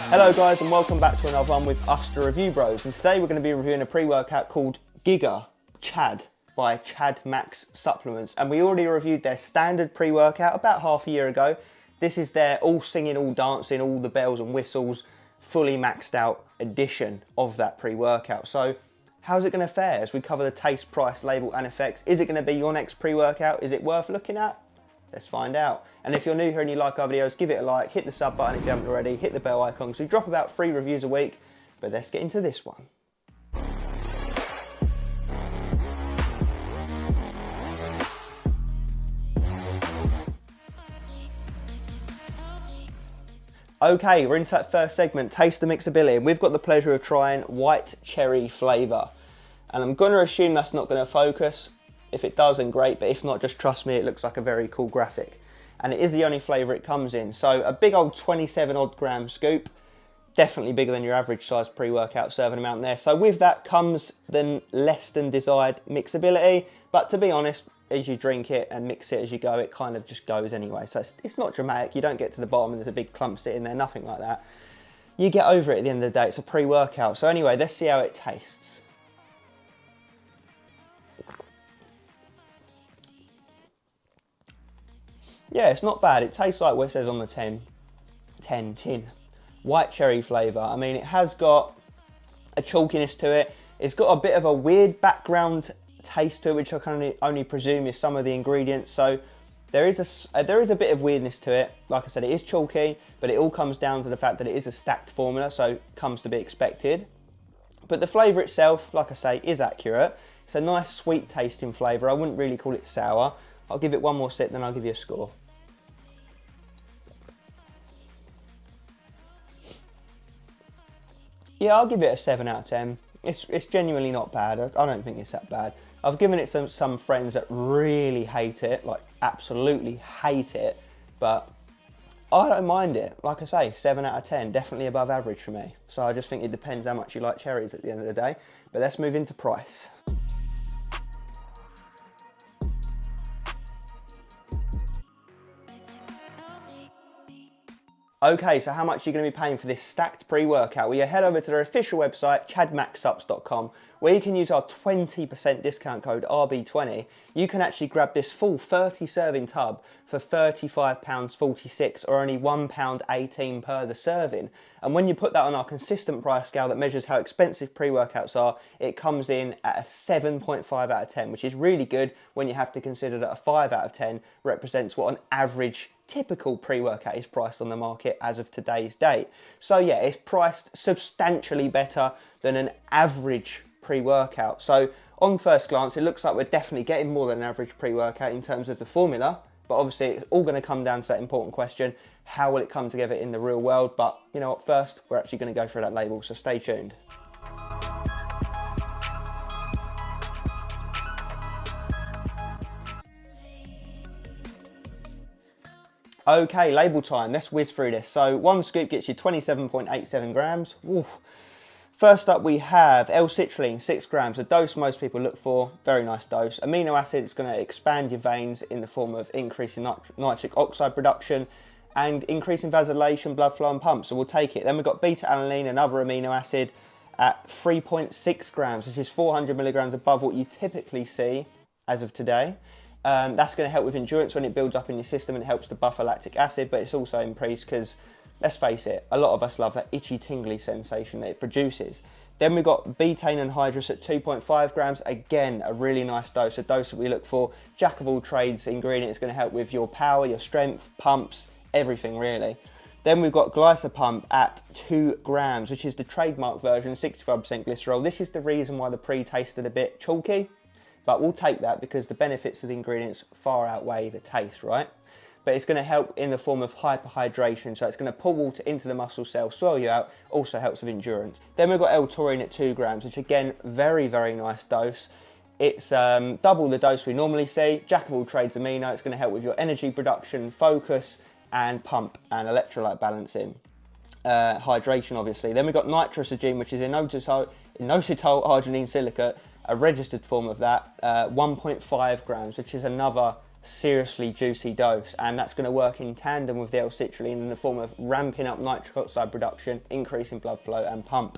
Hello guys, and welcome back to another one with us, the Review Bros, and today we're going to be reviewing a pre-workout called Gigachad by Chadmax Supplements, and we already reviewed their standard pre-workout about half a year ago. This is their all singing, all dancing, all the bells and whistles, fully maxed out edition of that pre-workout. So how's it going to fare as we cover the taste, price, label and effects? Is it going to be your next pre-workout? Is it worth looking at? Let's find out. And if you're new here and you like our videos, give it a like, hit the sub button if you haven't already, hit the bell icon, because we drop about 3 reviews a week. But let's get into this one. Okay, we're into that first segment, taste the mixability, and we've got the pleasure of trying white cherry flavour. And I'm going to assume that's not going to focus. If it does, then great, but if not, just trust me, it looks like a very cool graphic. And it is the only flavour it comes in. So a big old 27 odd gram scoop, definitely bigger than your average size pre-workout serving amount there. So with that comes the less than desired mixability, but to be honest, as you drink it and mix it as you go, it kind of just goes anyway. So it's not dramatic, you don't get to the bottom and there's a big clump sitting there, nothing like that. You get over it at the end of the day, it's a pre-workout. So anyway, let's see how it tastes. Yeah, it's not bad. It tastes like what it says on the 10 tin. White cherry flavour. I mean, it has got a chalkiness to it. It's got a bit of a weird background taste to it, which I can only presume is some of the ingredients. So there is a bit of weirdness to it. Like I said, it is chalky, but it all comes down to the fact that it is a stacked formula, so comes to be expected. But the flavour itself, like I say, is accurate. It's a nice sweet tasting flavour. I wouldn't really call it sour. I'll give it one more sip, then I'll give you a score. Yeah, I'll give it a 7 out of 10. It's genuinely not bad. I don't think it's that bad. I've given it some friends that really hate it, like absolutely hate it, but I don't mind it. Like I say, 7 out of 10, definitely above average for me. So I just think it depends how much you like cherries at the end of the day. But let's move into price. Okay, so how much are you going to be paying for this stacked pre-workout? Well, you head over to their official website, chadmaxsupps.com, where you can use our 20% discount code RB20. You can actually grab this full 30 serving tub for £35.46 or only £1.18 per the serving. And when you put that on our consistent price scale that measures how expensive pre-workouts are, it comes in at a 7.5 out of 10, which is really good when you have to consider that a 5 out of 10 represents what an average typical pre-workout is priced on the market as of today's date. So yeah, it's priced substantially better than an average pre-workout. So on first glance, it looks like we're definitely getting more than an average pre-workout in terms of the formula, but obviously it's all going to come down to that important question, how will it come together in the real world? But you know what, first we're actually going to go through that label, so stay tuned. Okay, label time, let's whiz through this. So one scoop gets you 27.87 grams. Ooh. First up we have L-citrulline, 6 grams, a dose most people look for, very nice dose. Amino acid is going to expand your veins in the form of increasing nitric oxide production and increasing vasodilation, blood flow and pump, so we'll take it. Then we've got beta-alanine, another amino acid at 3.6 grams, which is 400 milligrams above what you typically see as of today. That's going to help with endurance when it builds up in your system and it helps to buffer lactic acid, but it's also increased because, let's face it, a lot of us love that itchy tingly sensation that it produces. Then we've got betaine anhydrous at 2.5 grams, again a really nice dose, a dose that we look for. Jack of all trades ingredient is going to help with your power, your strength, pumps, everything really. Then we've got Glycopump at 2 grams, which is the trademark version, 65% glycerol. This is the reason why the pre tasted a bit chalky, but we'll take that because the benefits of the ingredients far outweigh the taste, right? but it's going to help in the form of hyperhydration. So it's going to pull water into the muscle cell, swell you out, also helps with endurance. Then we've got L-taurine at 2 grams, which again, very, very nice dose. It's double the dose we normally see. Jack of all trades amino. It's going to help with your energy production, focus, and pump and electrolyte balancing. Hydration, obviously. Then we've got nitrosogene, which is inositol arginine silicate, a registered form of that, 1.5 grams, which is another seriously juicy dose, and that's going to work in tandem with the L-citrulline in the form of ramping up nitric oxide production, increasing blood flow and pump.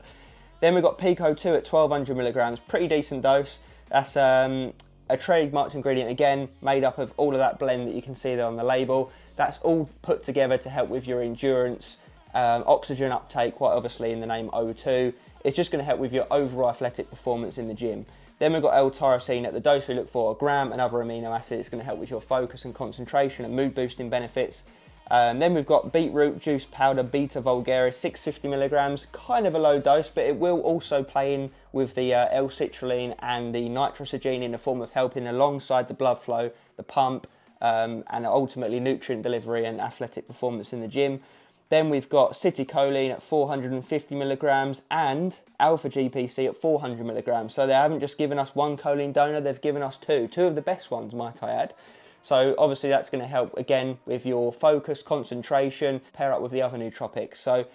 Then we've got Pico 2 at 1200 milligrams, pretty decent dose. That's a trademarked ingredient, again, made up of all of that blend that you can see there on the label. That's all put together to help with your endurance, oxygen uptake, quite obviously in the name O2. It's just going to help with your overall athletic performance in the gym. Then we've got L-tyrosine at the dose we look for, a gram, and other amino acids. It's going to help with your focus and concentration and mood boosting benefits. Then we've got beetroot juice powder, beta vulgaris, 650 milligrams, kind of a low dose, but it will also play in with the L-citrulline and the nitrosogene in the form of helping alongside the blood flow, the pump, and ultimately nutrient delivery and athletic performance in the gym. Then we've got citicoline at 450 milligrams and alpha GPC at 400 milligrams. So they haven't just given us one choline donor, they've given us two of the best ones, might I add. So obviously that's going to help again with your focus, concentration, pair up with the other nootropics. So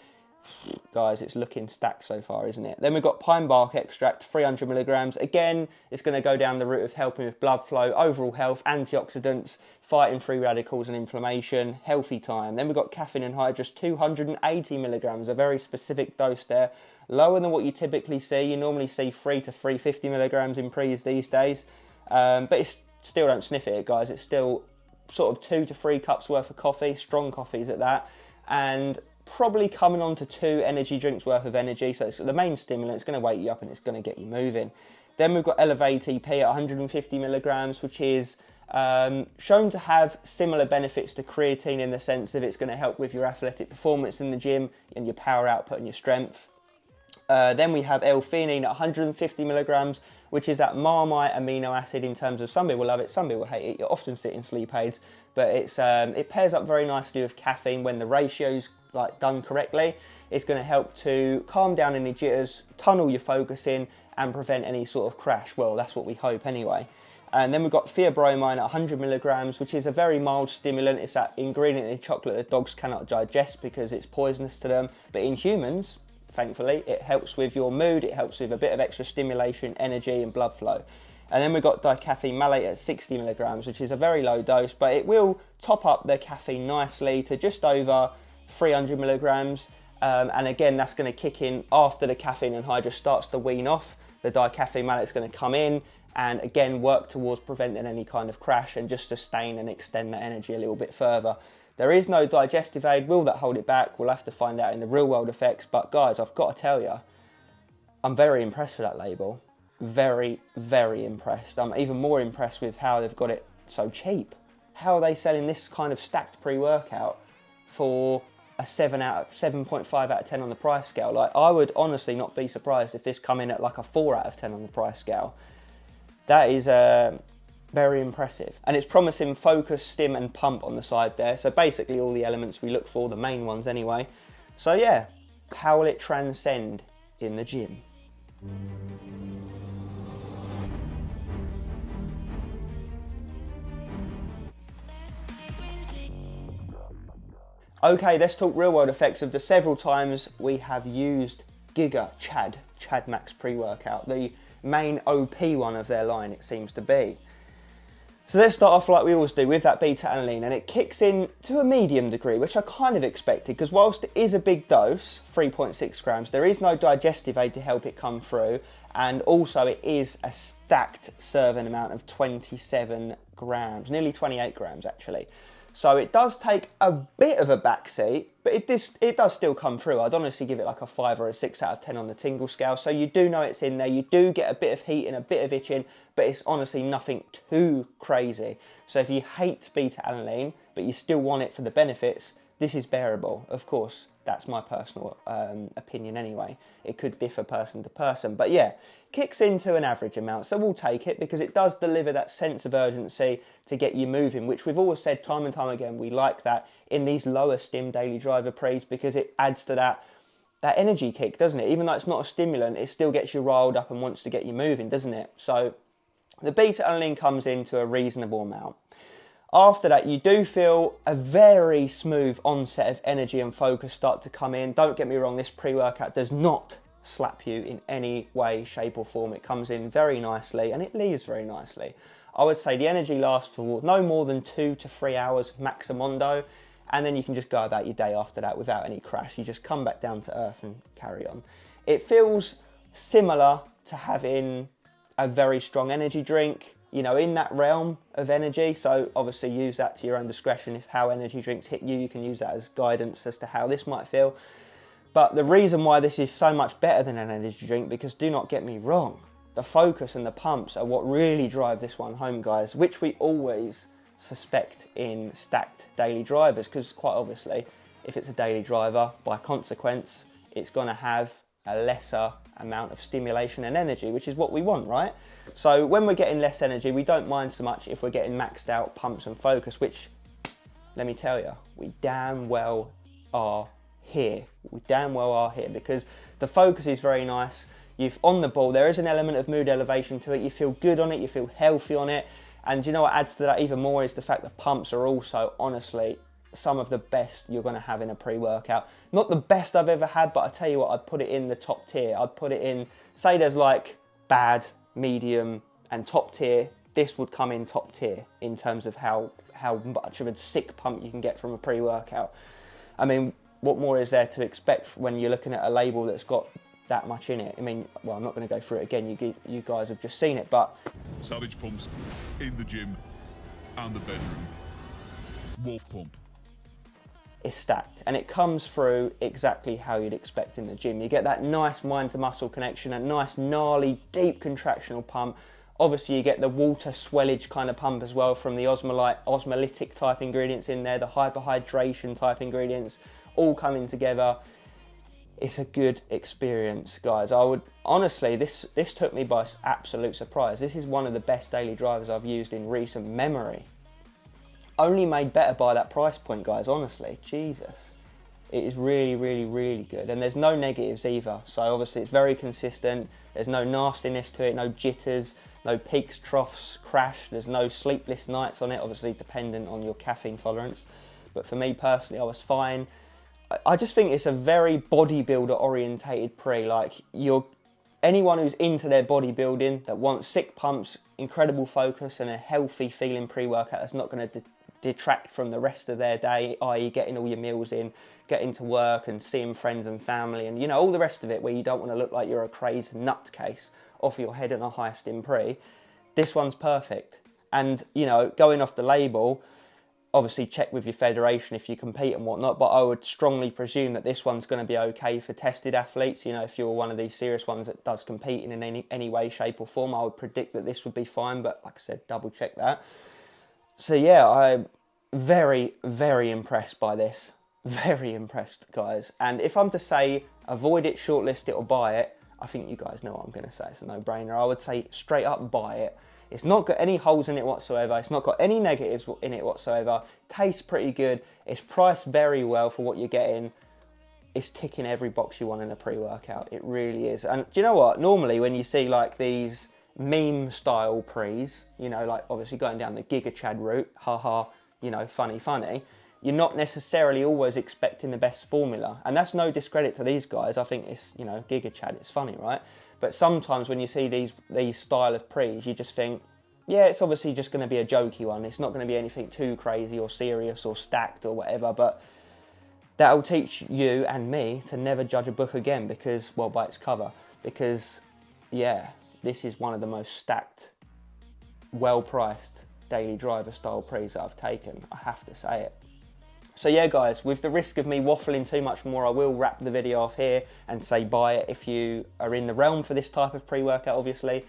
guys, it's looking stacked so far, isn't it? Then we've got pine bark extract, 300 milligrams. Again, it's going to go down the route of helping with blood flow, overall health, antioxidants, fighting free radicals and inflammation, healthy time. Then we've got caffeine anhydrous, 280 milligrams, a very specific dose there. Lower than what you typically see. You normally see 3 to 350 milligrams in pre's these days. But it's still, don't sniff at it, guys. It's still sort of 2 to 3 cups worth of coffee, strong coffees at that. And probably coming on to 2 energy drinks worth of energy. So it's the main stimulant. It's going to wake you up and it's going to get you moving. Then we've got Elevate EP at 150 milligrams, which is shown to have similar benefits to creatine in the sense of it's going to help with your athletic performance in the gym and your power output and your strength. Then we have L-theanine at 150 milligrams, which is that Marmite amino acid in terms of some people love it, some people hate it. You often see it in sleep aids, but it pairs up very nicely with caffeine when the ratio's like done correctly. It's going to help to calm down any jitters, tunnel your focus in, and prevent any sort of crash. Well, that's what we hope anyway. And then we've got theobromine at 100 milligrams, which is a very mild stimulant. It's that ingredient in chocolate that dogs cannot digest because it's poisonous to them. But in humans, thankfully, it helps with your mood, it helps with a bit of extra stimulation, energy and blood flow. And then we've got dicaffeine malate at 60 milligrams, which is a very low dose, but it will top up the caffeine nicely to just over 300 milligrams. And again, that's going to kick in after the caffeine anhydrous starts to wean off. The dicaffeine malate is going to come in and again work towards preventing any kind of crash and just sustain and extend that energy a little bit further. There is no digestive aid. Will that hold it back? We'll have to find out in the real world effects. But guys, I've got to tell you, I'm very impressed with that label. Very, very impressed. I'm even more impressed with how they've got it so cheap. How are they selling this kind of stacked pre-workout for a 7.5 out of 10 on the price scale? Like, I would honestly not be surprised if this come in at like a 4 out of 10 on the price scale. That is very impressive. And it's promising focus, stim and pump on the side there. So basically all the elements we look for, the main ones anyway. So yeah, how will it transcend in the gym? Okay, let's talk real world effects of the several times we have used Gigachad, Chadmax pre-workout, the main OP one of their line it seems to be. So let's start off like we always do with that beta-alanine, and it kicks in to a medium degree, which I kind of expected, because whilst it is a big dose, 3.6 grams, there is no digestive aid to help it come through, and also it is a stacked serving amount of 27 grams, nearly 28 grams actually. So it does take a bit of a backseat, but it does still come through. I'd honestly give it like a 5 or a 6 out of 10 on the tingle scale. So you do know it's in there. You do get a bit of heat and a bit of itching, but it's honestly nothing too crazy. So if you hate beta-alanine, but you still want it for the benefits, this is bearable. Of course, That's my personal opinion anyway. It could differ person to person, but yeah, kicks into an average amount, so we'll take it because it does deliver that sense of urgency to get you moving, which we've always said time and time again, we like that in these lower stim daily driver pre's because it adds to that energy kick, doesn't it? Even though it's not a stimulant, it still gets you riled up and wants to get you moving, doesn't it? So the beta-alanine comes into a reasonable amount. After that, you do feel a very smooth onset of energy and focus start to come in. Don't get me wrong, this pre-workout does not slap you in any way, shape or form. It comes in very nicely and it leaves very nicely. I would say the energy lasts for no more than 2 to 3 hours maximondo, and then you can just go about your day after that without any crash. You just come back down to earth and carry on. It feels similar to having a very strong energy drink, you know, in that realm of energy. So obviously use that to your own discretion. If how energy drinks hit you, you can use that as guidance as to how this might feel. But the reason why this is so much better than an energy drink, because do not get me wrong, the focus and the pumps are what really drive this one home, guys, which we always suspect in stacked daily drivers, because quite obviously, if it's a daily driver, by consequence, it's going to have a lesser amount of stimulation and energy, which is what we want, right? So when we're getting less energy, we don't mind so much if we're getting maxed out pumps and focus, which, let me tell you, we damn well are here. We damn well are here, because the focus is very nice. You've on the ball, there is an element of mood elevation to it. You feel good on it, you feel healthy on it. And you know what adds to that even more is the fact that pumps are also, honestly, some of the best you're going to have in a pre-workout. Not the best I've ever had, but I tell you what, I'd put it in the top tier. I'd put it in, say there's like bad, medium and top tier. This would come in top tier in terms of how much of a sick pump you can get from a pre-workout. I mean, what more is there to expect when you're looking at a label that's got that much in it? I mean, well, I'm not going to go through it again. You guys have just seen it, but Savage pumps in the gym and the bedroom. Wolf pump. It's stacked, and it comes through exactly how you'd expect in the gym. You get that nice mind to muscle connection, a nice gnarly deep contractional pump. Obviously you get the water swellage kind of pump as well from the osmolytic type ingredients in there, the hyperhydration type ingredients all coming together. It's a good experience, guys. I would honestly, this took me by absolute surprise. This is one of the best daily drivers I've used in recent memory. Only made better by that price point, guys, honestly. Jesus. It is really, really, really good. And there's no negatives either. So obviously it's very consistent. There's no nastiness to it, no jitters, no peaks, troughs, crash. There's no sleepless nights on it, obviously dependent on your caffeine tolerance. But for me personally, I was fine. I just think it's a very bodybuilder orientated pre. Like, anyone who's into their bodybuilding, that wants sick pumps, incredible focus and a healthy feeling pre-workout that's not going to detract from the rest of their day, i.e. getting all your meals in, getting to work and seeing friends and family and, you know, all the rest of it where you don't want to look like you're a crazed nutcase off your head in a high stim pre. This one's perfect. And, you know, going off the label, obviously check with your federation if you compete and whatnot, but I would strongly presume that this one's going to be okay for tested athletes. You know, if you're one of these serious ones that does compete in any way, shape or form, I would predict that this would be fine, but like I said, double check that. So yeah, I'm very, very impressed by this. Very impressed, guys. And if I'm to say avoid it, shortlist it or buy it, I think you guys know what I'm going to say. It's a no-brainer. I would say straight up buy it. It's not got any holes in it whatsoever. It's not got any negatives in it whatsoever. Tastes pretty good. It's priced very well for what you're getting. It's ticking every box you want in a pre-workout. It really is. And do you know what? Normally when you see like these meme style pre's, you know, like obviously going down the Gigachad route, haha, you know, funny, you're not necessarily always expecting the best formula. And that's no discredit to these guys. I think it's, you know, Gigachad, it's funny, right? But sometimes when you see these style of pre's, you just think, yeah, it's obviously just going to be a jokey one. It's not going to be anything too crazy or serious or stacked or whatever, but that'll teach you and me to never judge a book again because, well, by its cover, because, yeah, this is one of the most stacked, well-priced daily driver style pre's that I've taken. I have to say it. So yeah, guys, with the risk of me waffling too much more, I will wrap the video off here and say buy it. If you are in the realm for this type of pre-workout, obviously,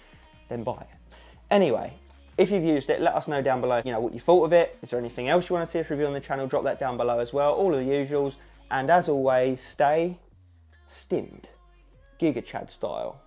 then buy it. Anyway, if you've used it, let us know down below, you know, what you thought of it. Is there anything else you want to see us review on the channel? Drop that down below as well. All of the usuals. And as always, stay stimmed, Gigachad style.